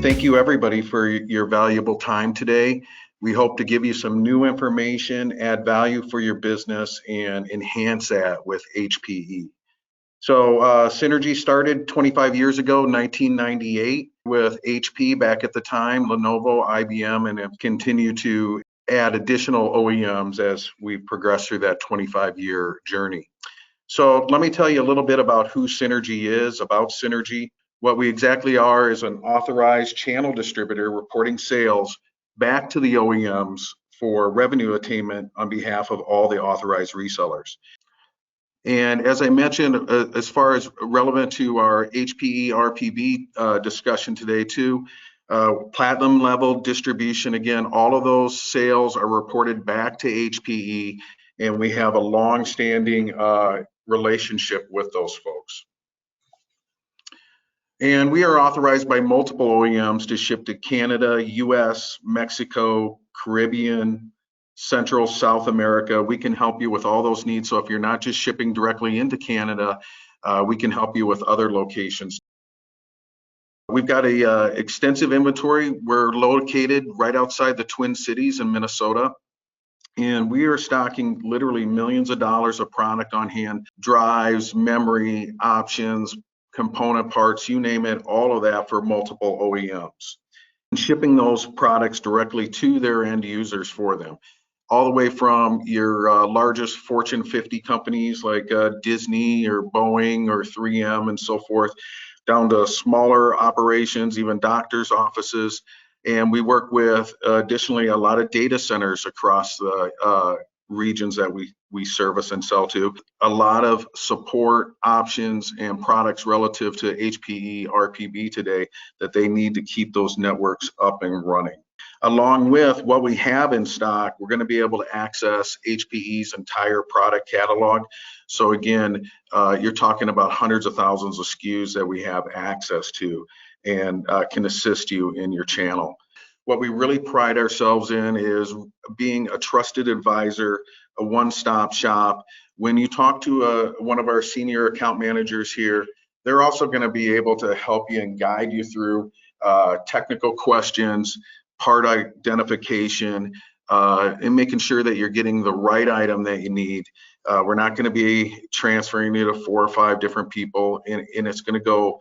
Thank you everybody for your valuable time today. We hope to give you some new information, add value for your business, and enhance that with HPE. So Synergy started 25 years ago, 1998, with HP back at the time, Lenovo, IBM, and have continued to add additional OEMs as we progress through that 25-year journey. So let me tell you a little bit about who Synergy is, about Synergy. What we exactly are is an authorized channel distributor reporting sales back to the OEMs for revenue attainment on behalf of all the authorized resellers. And as I mentioned, as far as relevant to our HPE RPB discussion today too, platinum level distribution, again, all of those sales are reported back to HPE, and we have a long-standing relationship with those folks. And we are authorized by multiple OEMs to ship to Canada, US, Mexico, Caribbean, Central, South America. We can help you with all those needs. So if you're not just shipping directly into Canada, we can help you with other locations. We've got a extensive inventory. We're located right outside the Twin Cities in Minnesota. And we are stocking literally millions of dollars of product on hand, drives, memory, options, component parts, you name it, all of that for multiple OEMs. And shipping those products directly to their end users for them, all the way from your largest Fortune 50 companies like Disney or Boeing or 3M and so forth, down to smaller operations, even doctors' offices. And we work with additionally a lot of data centers across the regions that we service and sell to. A lot of support options and products relative to HPE RPB today that they need to keep those networks up and running. Along with what we have in stock, we're going to be able to access HPE's entire product catalog. So again, you're talking about hundreds of thousands of SKUs that we have access to and can assist you in your channel. What we really pride ourselves in is being a trusted advisor, a one-stop shop. When you talk to one of our senior account managers here, they're also going to be able to help you and guide you through technical questions, part identification, and making sure that you're getting the right item that you need. We're not going to be transferring you to 4 or 5 different people, and it's going to go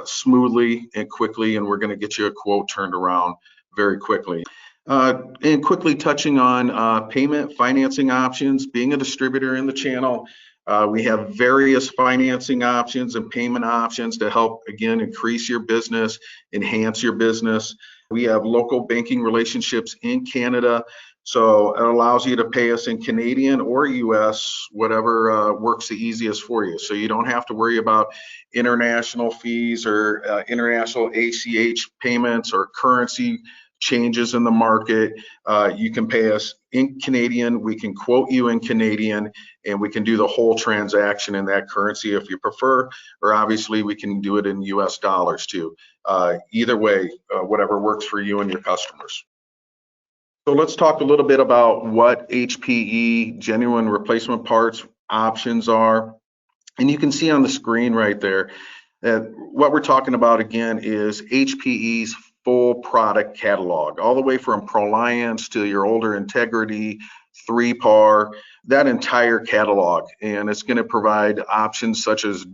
smoothly and quickly, and we're going to get you a quote turned around very quickly. And quickly touching on payment financing options, being a distributor in the channel, we have various financing options and payment options to help, again, increase your business, enhance your business. We have local banking relationships in Canada, so it allows you to pay us in Canadian or US, whatever works the easiest for you. So you don't have to worry about international fees or international ACH payments or currency changes in the market. You can pay us in Canadian, we can quote you in Canadian, and we can do the whole transaction in that currency if you prefer, or obviously we can do it in US dollars too. Either way, whatever works for you and your customers. So let's talk a little bit about what HPE genuine replacement parts options are. And you can see on the screen right there that what we're talking about again is HPE's full product catalog, all the way from ProLiant to your older Integrity, 3PAR, that entire catalog. And it's going to provide options such as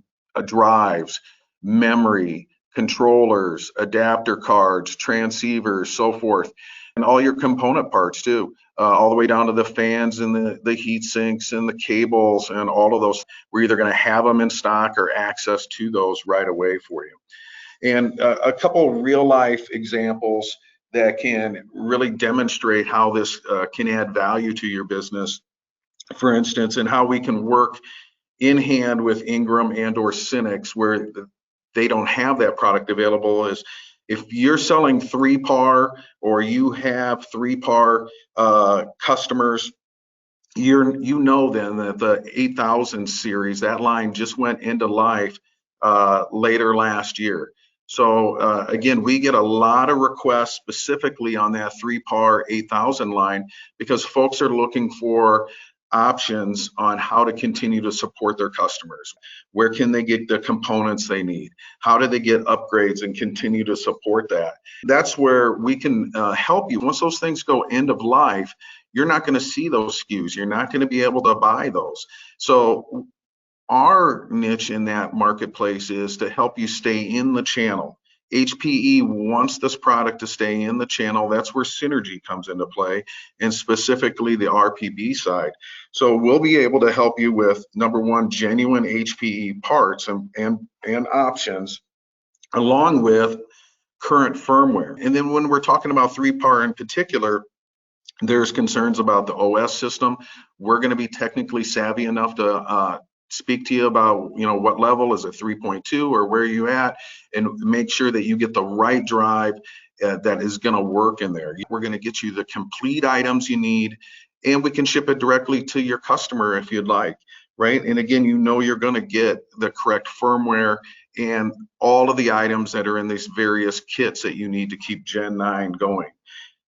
drives, memory, controllers, adapter cards, transceivers, so forth, and all your component parts too, all the way down to the fans and the heat sinks and the cables and all of those. We're either going to have them in stock or access to those right away for you. And a couple real life examples that can really demonstrate how this can add value to your business, for instance, and how we can work in hand with Ingram and or Synnex where they don't have that product available is if you're selling 3PAR or you have 3PAR customers, you know then that the 8000 series, that line just went into life later last year. So again, we get a lot of requests specifically on that 3PAR 8000 line because folks are looking for options on how to continue to support their customers. Where can they get the components they need? How do they get upgrades and continue to support that? That's where we can help you. Once those things go end of life, you're not going to see those SKUs. You're not going to be able to buy those. So our niche in that marketplace is to help you stay in the channel. HPE wants this product to stay in the channel. That's where synergy comes into play, and specifically the RPB side. So we'll be able to help you with, number one, genuine HPE parts and options, along with current firmware. And then when we're talking about 3PAR in particular, there's concerns about the OS system. We're going to be technically savvy enough to speak to you about, what level is it, 3.2 or where are you at, and make sure that you get the right drive that is going to work in there. We're going to get you the complete items you need, and we can ship it directly to your customer if you'd like, right? And again, you're going to get the correct firmware and all of the items that are in these various kits that you need to keep Gen 9 going.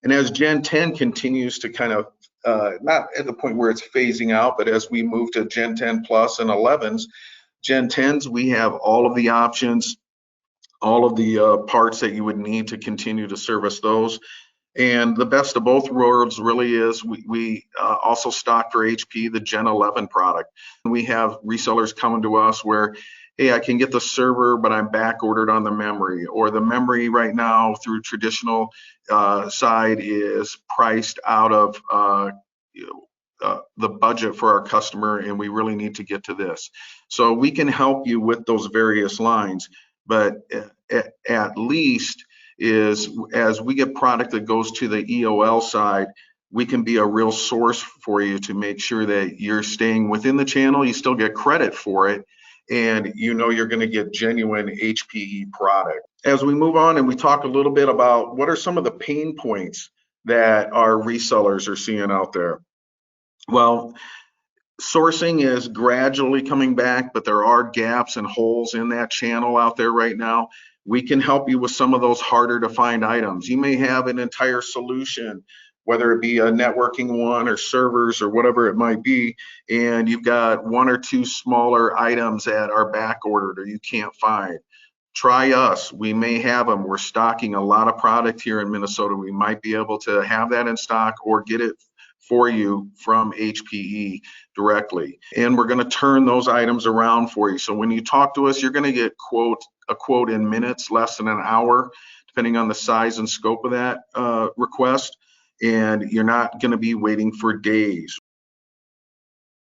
And as Gen 10 continues to kind of, not at the point where it's phasing out, but as we move to Gen 10 Plus and 11s, Gen 10s, we have all of the options, all of the parts that you would need to continue to service those. And the best of both worlds really is we also stock for HP the Gen 11 product. We have resellers coming to us where, hey, I can get the server, but I'm back ordered on the memory, or the memory right now through traditional side is priced out of the budget for our customer, and we really need to get to this. So we can help you with those various lines, but at least is as we get product that goes to the EOL side, we can be a real source for you to make sure that you're staying within the channel. You still get credit for it, and you're going to get genuine HPE product. As we move on and we talk a little bit about what are some of the pain points that our resellers are seeing out there. Well, sourcing is gradually coming back, but there are gaps and holes in that channel out there right now. We can help you with some of those harder to find items. You may have an entire solution, whether it be a networking one or servers or whatever it might be, and you've got one or two smaller items that are back ordered or you can't find. Try us. We may have them. We're stocking a lot of product here in Minnesota. We might be able to have that in stock or get it for you from HPE directly. And we're going to turn those items around for you. So when you talk to us, you're going to get a quote in minutes, less than an hour, depending on the size and scope of that request. And you're not going to be waiting for days.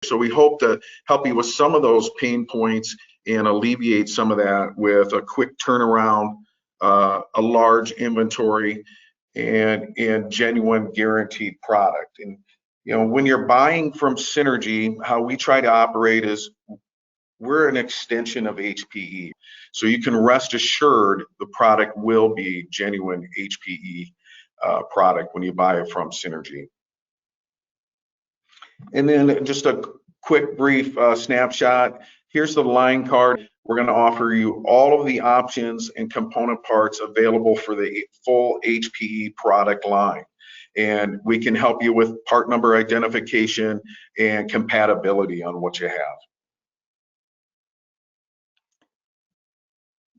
So we hope to help you with some of those pain points and alleviate some of that with a quick turnaround, a large inventory, and genuine guaranteed product. And when you're buying from Synergy, how we try to operate is we're an extension of HPE. So you can rest assured the product will be genuine HPE product when you buy it from Synergy. And then just a quick brief snapshot. Here's the line card. We're going to offer you all of the options and component parts available for the full HPE product line. And we can help you with part number identification and compatibility on what you have.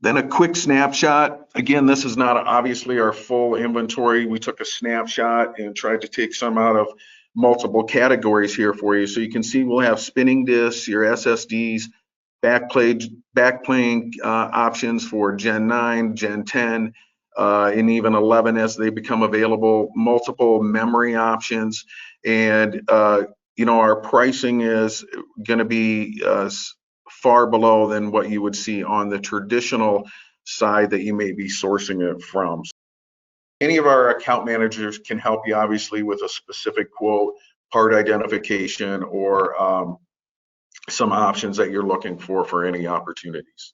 Then a quick snapshot. Again, this is not obviously our full inventory. We took a snapshot and tried to take some out of multiple categories here for you. So you can see we'll have spinning disks, your SSDs, backplane options for Gen 9, Gen 10, and even 11 as they become available, multiple memory options. And, our pricing is going to be far below than what you would see on the traditional side that you may be sourcing it from. Any of our account managers can help you obviously with a specific quote, part identification, or some options that you're looking for any opportunities.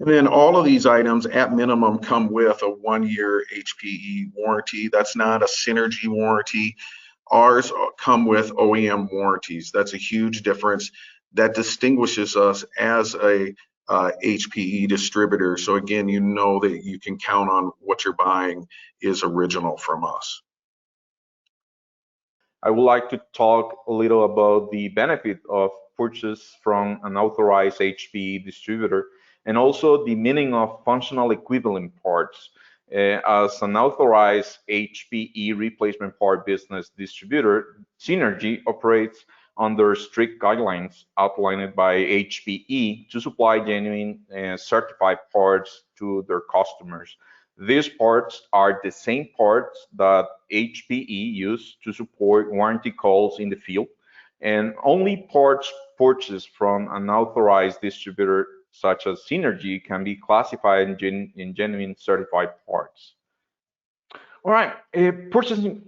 And then all of these items at minimum come with a 1-year HPE warranty. That's not a Synergy warranty. Ours come with OEM warranties. That's a huge difference. That distinguishes us as a HPE distributor. So again, that you can count on what you're buying is original from us. I would like to talk a little about the benefit of purchase from an authorized HPE distributor and also the meaning of functional equivalent parts. As an authorized HPE replacement part business distributor, Synergy operates under strict guidelines outlined by HPE to supply genuine certified parts to their customers. These parts are the same parts that HPE use to support warranty calls in the field, and only parts purchased from an authorized distributor such as Synergy can be classified in genuine certified parts. All right, purchasing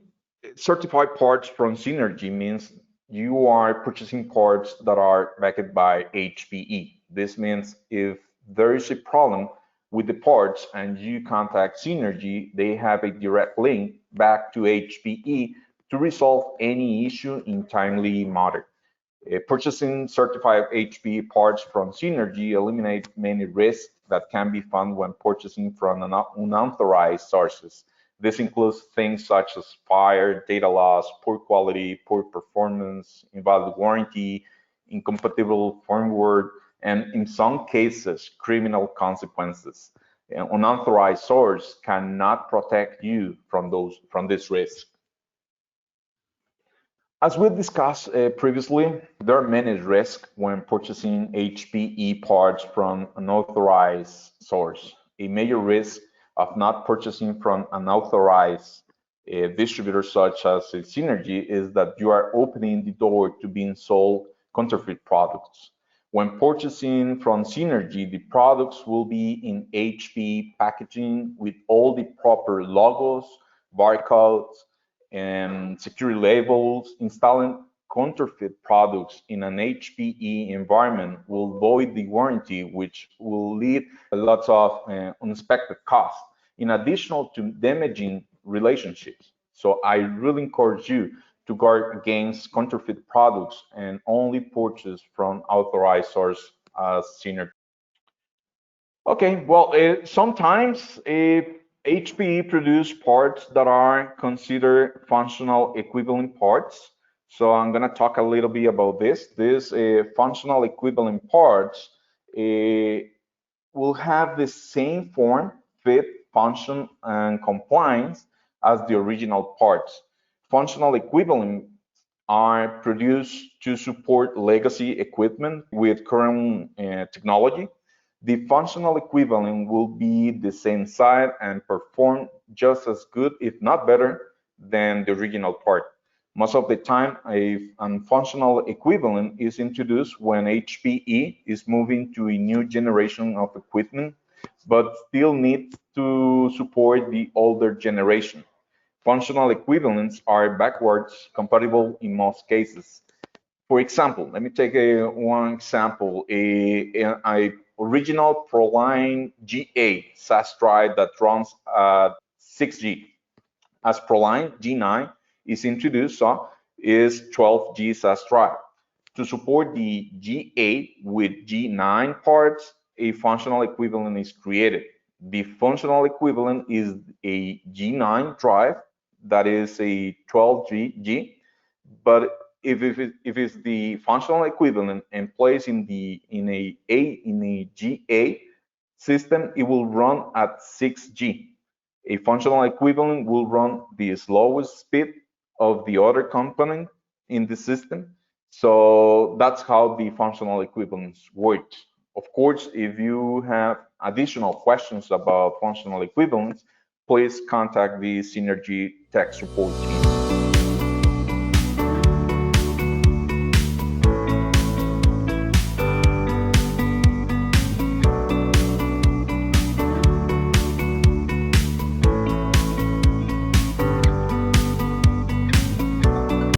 certified parts from Synergy means you are purchasing parts that are backed by HPE. This means if there is a problem with the parts and you contact Synergy, they have a direct link back to HPE to resolve any issue in timely manner. Purchasing certified HPE parts from Synergy eliminates many risks that can be found when purchasing from unauthorized sources. This includes things such as fire, data loss, poor quality, poor performance, invalid warranty, incompatible firmware, and in some cases, criminal consequences. An unauthorized source cannot protect you from this risk. As we discussed previously, there are many risks when purchasing HPE parts from an authorized source. A major risk of not purchasing from an authorized distributor such as Synergy is that you are opening the door to being sold counterfeit products. When purchasing from Synergy, the products will be in HPE packaging with all the proper logos, barcodes, and security labels. Installing counterfeit products in an HPE environment will void the warranty, which will lead a lot of unexpected costs, in addition to damaging relationships. So I really encourage you to guard against counterfeit products and only purchase from authorized source as Synergy. Okay, well, sometimes HPE produce parts that are considered functional equivalent parts. So I'm going to talk a little bit about this. These functional equivalent parts will have the same form, fit, function, and compliance as the original parts. Functional equivalent are produced to support legacy equipment with current technology. The functional equivalent will be the same size and perform just as good, if not better, than the original part. Most of the time, a functional equivalent is introduced when HPE is moving to a new generation of equipment, but still needs to support the older generation. Functional equivalents are backwards compatible in most cases. For example, let me take one example, a original ProLiant G8 SAS drive that runs at 6G. As ProLiant G9 is introduced, so is 12G SAS drive. To support the G8 with G9 parts, a functional equivalent is created. The functional equivalent is a G9 drive that is a 12G, but if it's the functional equivalent and placed in a G8 system, it will run at 6G. A functional equivalent will run the slowest speed of the other component in the system. So that's how the functional equivalence works. Of course, if you have additional questions about functional equivalence, please contact the Synergy tech support team.